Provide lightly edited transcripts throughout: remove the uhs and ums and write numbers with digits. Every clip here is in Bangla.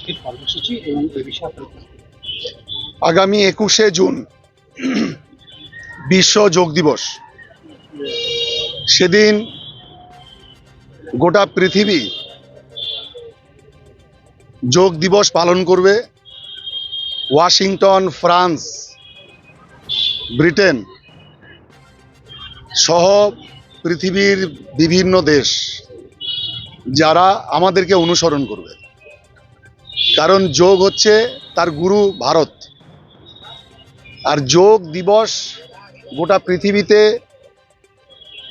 আজকের কর্মসূচি এবং এই বিষয়ে আপনার কি? আগামী 21শে জুন বিশ্ব যোগ দিবস। সেদিন গোটা পৃথিবী যোগ দিবস পালন করবে। ওয়াশিংটন, ফ্রান্স, ব্রিটেন সহ পৃথিবীর বিভিন্ন দেশ যারা আমাদেরকে অনুসরণ করবে, কারণ যোগ হচ্ছে তার গুরু ভারত। আর যোগ দিবস গোটা পৃথিবীতে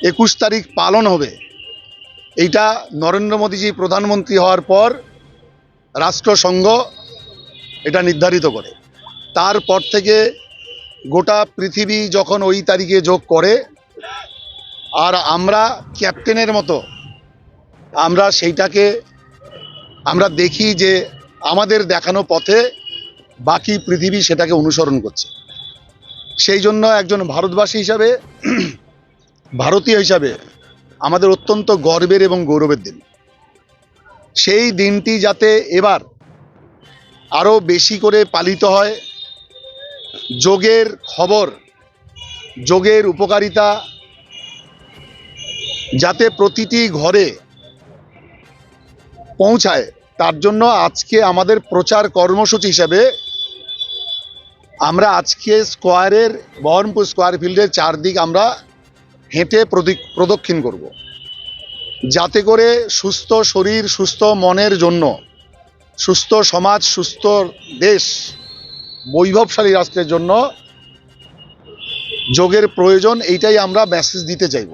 21 তারিখ পালন হবে। এইটা নরেন্দ্র মোদীজি প্রধানমন্ত্রী হওয়ার পর রাষ্ট্রসংঘ এটা নির্ধারিত করে। তারপর থেকে গোটা পৃথিবী যখন ওই তারিখে যোগ করে, আর আমরা ক্যাপ্টেনের মতো আমরা সেইটাকে আমরা দেখি যে আমাদের দেখানো পথে বাকি পৃথিবী সেটাকে অনুসরণ করছে। সেই জন্য একজন ভারতবাসী হিসাবে, ভারতীয় হিসাবে আমাদের অত্যন্ত গর্বের এবং গৌরবের দিন। সেই দিনটি যাতে এবার আরও বেশি করে পালিত হয়, যোগের খবর, যোগের উপকারিতা যাতে প্রতিটি ঘরে পৌঁছায়, তার জন্য আজকে আমাদের প্রচার কর্মসূচি হিসাবে আমরা আজকে স্কোয়ারের, বহরমপুর স্কোয়ার ফিল্ডের চারদিক আমরা হেঁটে প্রদক্ষিণ করব, যাতে করে সুস্থ শরীর, সুস্থ মনের জন্য, সুস্থ সমাজ, সুস্থ দেশ, বৈভবশালী রাষ্ট্রের জন্য যোগের প্রয়োজন। এইটাই আমরা মেসেজ দিতে চাইব।